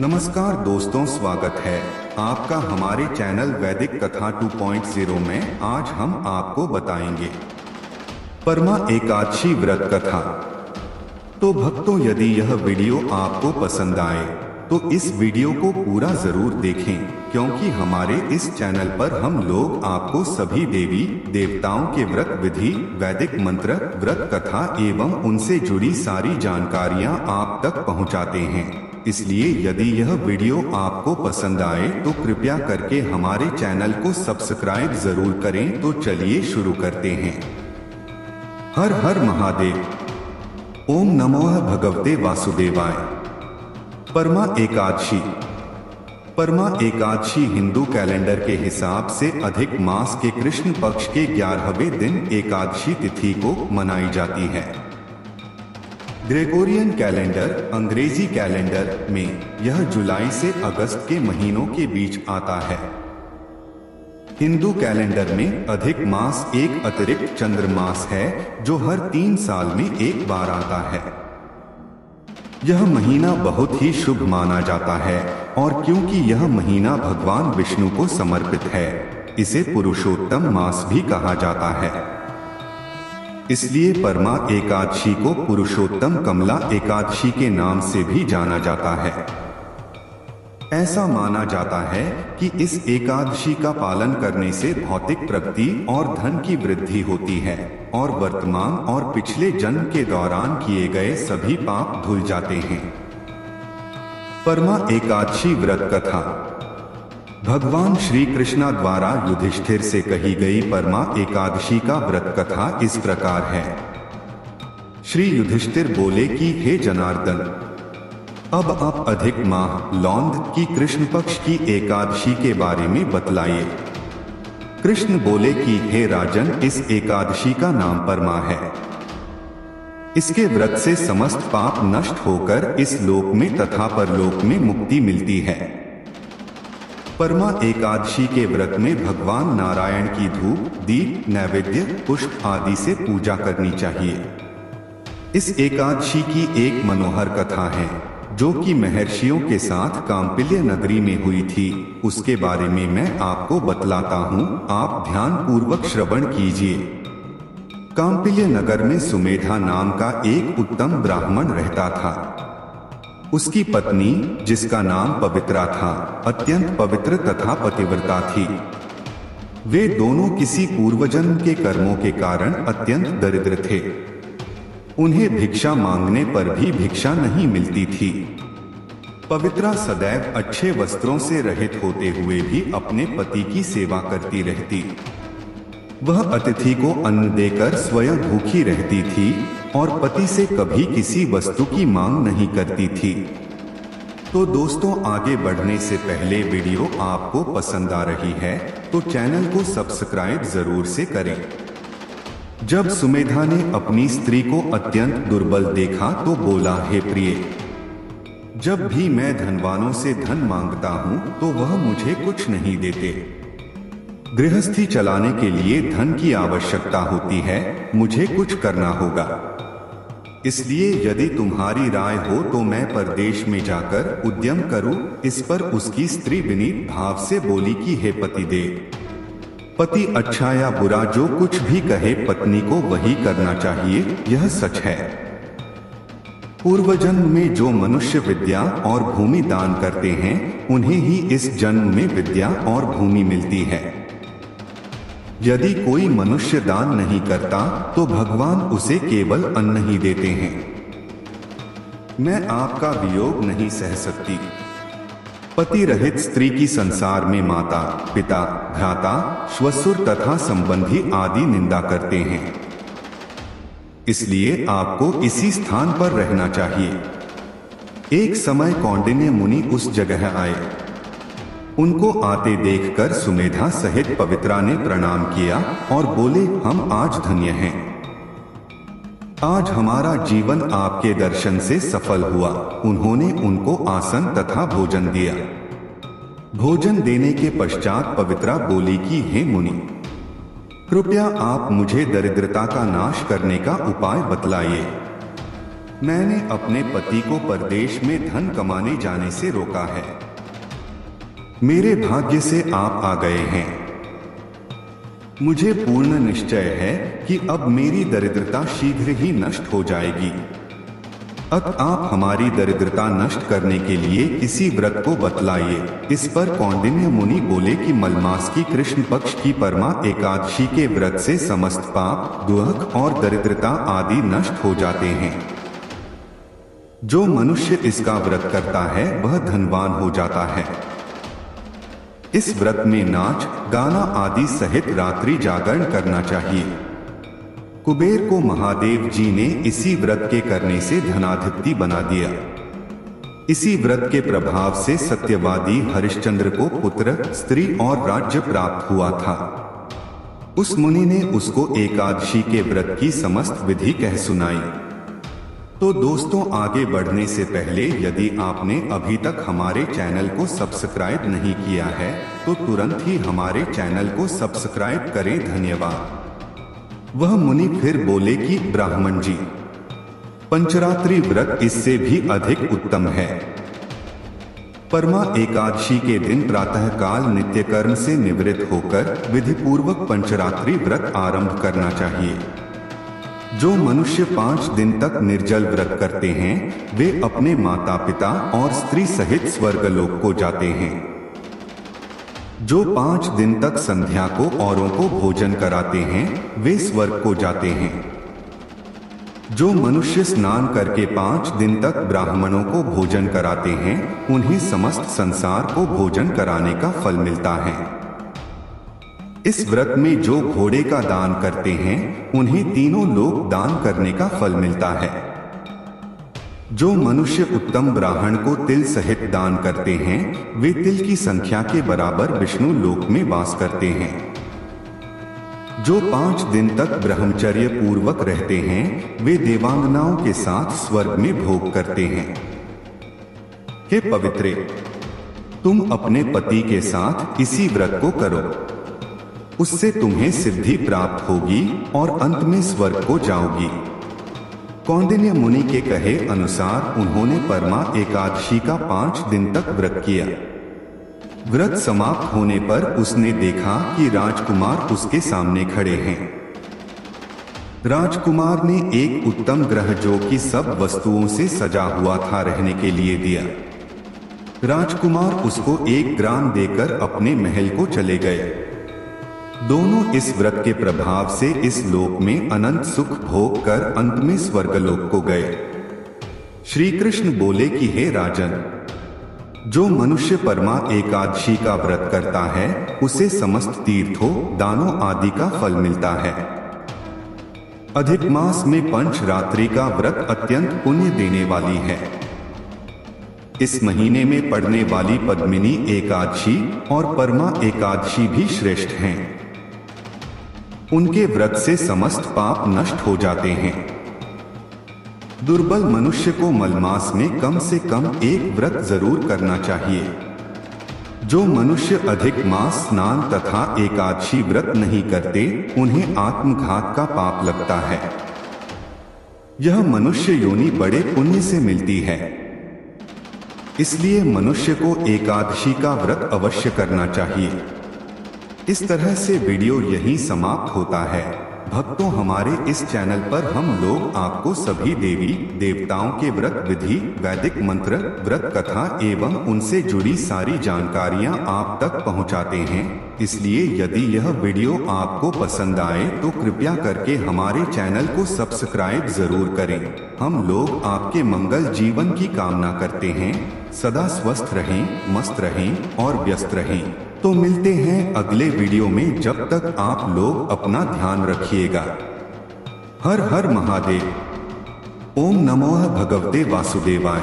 नमस्कार दोस्तों, स्वागत है आपका हमारे चैनल वैदिक कथा 2.0 में। आज हम आपको बताएंगे परमा एकादशी व्रत कथा। तो भक्तों, यदि यह वीडियो आपको पसंद आए तो इस वीडियो को पूरा जरूर देखें, क्योंकि हमारे इस चैनल पर हम लोग आपको सभी देवी देवताओं के व्रत विधि, वैदिक मंत्र, व्रत कथा एवं उनसे जुड़ी सारी जानकारियां आप तक पहुंचाते हैं। इसलिए यदि यह वीडियो आपको पसंद आए तो कृपया करके हमारे चैनल को सब्सक्राइब जरूर करें। तो चलिए शुरू करते हैं। हर हर महादेव। ओम नमो भगवते वासुदेवाय। परमा एकादशी। परमा एकादशी हिंदू कैलेंडर के हिसाब से अधिक मास के कृष्ण पक्ष के 11वें दिन एकादशी तिथि को मनाई जाती है। ग्रेगोरियन कैलेंडर, अंग्रेजी कैलेंडर में यह जुलाई से अगस्त के महीनों के बीच आता है। हिंदू कैलेंडर में अधिक मास एक अतिरिक्त चंद्रमास है जो हर 3 साल में एक बार आता है। यह महीना बहुत ही शुभ माना जाता है और क्योंकि यह महीना भगवान विष्णु को समर्पित है, इसे पुरुषोत्तम मास भी कहा जाता है। इसलिए परमा एकादशी को पुरुषोत्तम कमला एकादशी के नाम से भी जाना जाता है। ऐसा माना जाता है कि इस एकादशी का पालन करने से भौतिक प्रगति और धन की वृद्धि होती है और वर्तमान और पिछले जन्म के दौरान किए गए सभी पाप धुल जाते हैं। परमा एकादशी व्रत कथा। भगवान श्री कृष्ण द्वारा युधिष्ठिर से कही गई परमा एकादशी का व्रत कथा इस प्रकार है। श्री युधिष्ठिर बोले कि हे जनार्दन, अब आप अधिक माह लौंद की कृष्ण पक्ष की एकादशी के बारे में बतलाइए। कृष्ण बोले कि हे राजन, इस एकादशी का नाम परमा है। इसके व्रत से समस्त पाप नष्ट होकर इस लोक में तथा परलोक में मुक्ति मिलती है। परमा एकादशी के व्रत में भगवान नारायण की धूप, दीप, नैवेद्य, पुष्प आदि से पूजा करनी चाहिए। इस एकादशी की एक मनोहर कथा है जो कि महर्षियों के साथ कांपिल्य नगरी में हुई थी। उसके बारे में मैं आपको बतलाता हूँ, आप ध्यान पूर्वक श्रवण कीजिए। कांपिल्य नगर में सुमेधा नाम का एक उत्तम ब्राह्मण रहता था। उसकी पत्नी, जिसका नाम पवित्रा था, अत्यंत पवित्र तथा पतिव्रता थी। वे दोनों किसी पूर्वजन्म के कर्मों के कारण अत्यंत दरिद्र थे। उन्हें भिक्षा मांगने पर भी भिक्षा नहीं मिलती थी। पवित्रा सदैव अच्छे वस्त्रों से रहित होते हुए भी अपने पति की सेवा करती रहती। वह अतिथि को अन्न देकर स्वयं भूखी रहती थी और पति से कभी किसी वस्तु की मांग नहीं करती थी। तो दोस्तों, आगे बढ़ने से पहले वीडियो आपको पसंद आ रही है तो चैनल को सब्सक्राइब जरूर से करें। जब सुमेधा ने अपनी स्त्री को अत्यंत दुर्बल देखा तो बोला, हे प्रिय, जब भी मैं धनवानों से धन मांगता हूँ तो वह मुझे कुछ नहीं देते। गृहस्थी चलाने के लिए धन की आवश्यकता होती है, मुझे कुछ करना होगा। इसलिए यदि तुम्हारी राय हो तो मैं परदेश में जाकर उद्यम करूं। इस पर उसकी स्त्री विनीत भाव से बोली कि हे पतिदेव, पति अच्छा या बुरा जो कुछ भी कहे पत्नी को वही करना चाहिए, यह सच है। पूर्वजन्म में जो मनुष्य विद्या और भूमि दान करते हैं उन्हें ही इस जन्म में विद्या और भूमि मिलती है। यदि कोई मनुष्य दान नहीं करता तो भगवान उसे केवल अन्न ही देते हैं। मैं आपका वियोग नहीं सह सकती। पति रहित स्त्री की संसार में माता, पिता, भ्राता, श्वशुर तथा संबंधी आदि निंदा करते हैं। इसलिए आपको इसी स्थान पर रहना चाहिए। एक समय कौंडिन्य मुनि उस जगह आए। उनको आते देखकर सुमेधा सहित पवित्रा ने प्रणाम किया और बोले, हम आज धन्य हैं। आज हमारा जीवन आपके दर्शन से सफल हुआ। उन्होंने उनको आसन तथा भोजन दिया। भोजन देने के पश्चात पवित्रा बोली कि हे मुनि, कृपया आप मुझे दरिद्रता का नाश करने का उपाय बतलाइए। मैंने अपने पति को परदेश में धन कमाने जाने से रोका है। मेरे भाग्य से आप आ गए हैं। मुझे पूर्ण निश्चय है कि अब मेरी दरिद्रता शीघ्र ही नष्ट हो जाएगी। अब आप हमारी दरिद्रता नष्ट करने के लिए इसी व्रत को बतलाइए। इस पर कौंडिन्य मुनि बोले कि मलमास की कृष्ण पक्ष की परमा एकादशी के व्रत से समस्त पाप, दुख और दरिद्रता आदि नष्ट हो जाते हैं। जो मनुष्य इसका व्रत करता है वह धनवान हो जाता है। इस व्रत में नाच, गाना आदि सहित रात्रि जागरण करना चाहिए। कुबेर को महादेव जी ने इसी व्रत के करने से धनाधिपति बना दिया। इसी व्रत के प्रभाव से सत्यवादी हरिश्चंद्र को पुत्र, स्त्री और राज्य प्राप्त हुआ था। उस मुनि ने उसको एकादशी के व्रत की समस्त विधि कह सुनाई। तो दोस्तों, आगे बढ़ने से पहले यदि आपने अभी तक हमारे चैनल को सब्सक्राइब नहीं किया है तो तुरंत ही हमारे चैनल को सब्सक्राइब करें। धन्यवाद। वह मुनि फिर बोले कि ब्राह्मण जी, पंचरात्रि व्रत इससे भी अधिक उत्तम है। परमा एकादशी के दिन प्रातः काल नित्य कर्म से निवृत्त होकर विधि पूर्वक पंचरात्रि व्रत आरंभ करना चाहिए। जो मनुष्य 5 दिन तक निर्जल व्रत करते हैं वे अपने माता पिता और स्त्री सहित स्वर्गलोक को जाते हैं। जो 5 दिन तक संध्या को औरों को भोजन कराते हैं वे स्वर्ग को जाते हैं। जो मनुष्य स्नान करके 5 दिन तक ब्राह्मणों को भोजन कराते हैं उन्हें समस्त संसार को भोजन कराने का फल मिलता है। इस व्रत में जो घोड़े का दान करते हैं उन्हें तीनों लोक दान करने का फल मिलता है। जो मनुष्य उत्तम ब्राह्मण को तिल सहित दान करते हैं वे तिल की संख्या के बराबर विष्णु लोक में वास करते हैं। जो 5 दिन तक ब्रह्मचर्य पूर्वक रहते हैं वे देवांगनाओं के साथ स्वर्ग में भोग करते हैं। हे पवित्रे, तुम अपने पति के साथ इसी व्रत को करो, उससे तुम्हें सिद्धि प्राप्त होगी और अंत में स्वर्ग को जाओगी। कौंडिन्य मुनि के कहे अनुसार उन्होंने परमा एकादशी का 5 दिन तक व्रत किया। व्रत समाप्त होने पर उसने देखा कि राजकुमार उसके सामने खड़े हैं। राजकुमार ने एक उत्तम ग्रह जो कि सब वस्तुओं से सजा हुआ था रहने के लिए दिया। राजकुमार उसको 1 ग्राम देकर अपने महल को चले गए। दोनों इस व्रत के प्रभाव से इस लोक में अनंत सुख भोग कर अंत में स्वर्गलोक को गए। श्री कृष्ण बोले कि हे राजन, जो मनुष्य परमा एकादशी का व्रत करता है उसे समस्त तीर्थों, दानों आदि का फल मिलता है। अधिक मास में पंचरात्रि का व्रत अत्यंत पुण्य देने वाली है। इस महीने में पड़ने वाली पद्मिनी एकादशी और परमा एकादशी भी श्रेष्ठ हैं। उनके व्रत से समस्त पाप नष्ट हो जाते हैं। दुर्बल मनुष्य को मलमास में कम से कम 1 व्रत जरूर करना चाहिए। जो मनुष्य अधिक मास स्नान तथा एकादशी व्रत नहीं करते उन्हें आत्मघात का पाप लगता है। यह मनुष्य योनि बड़े पुण्य से मिलती है। इसलिए मनुष्य को एकादशी का व्रत अवश्य करना चाहिए। इस तरह से वीडियो यहीं समाप्त होता है। भक्तों, हमारे इस चैनल पर हम लोग आपको सभी देवी देवताओं के व्रत विधि, वैदिक मंत्र, व्रत कथा एवं उनसे जुड़ी सारी जानकारियां आप तक पहुंचाते हैं। इसलिए यदि यह वीडियो आपको पसंद आए तो कृपया करके हमारे चैनल को सब्सक्राइब जरूर करें। हम लोग आपके मंगल जीवन की कामना करते हैं। सदा स्वस्थ रहें, मस्त रहें और व्यस्त रहें। तो मिलते हैं अगले वीडियो में। जब तक आप लोग अपना ध्यान रखिएगा। हर हर महादेव। ओम नमो भगवते वासुदेवाय।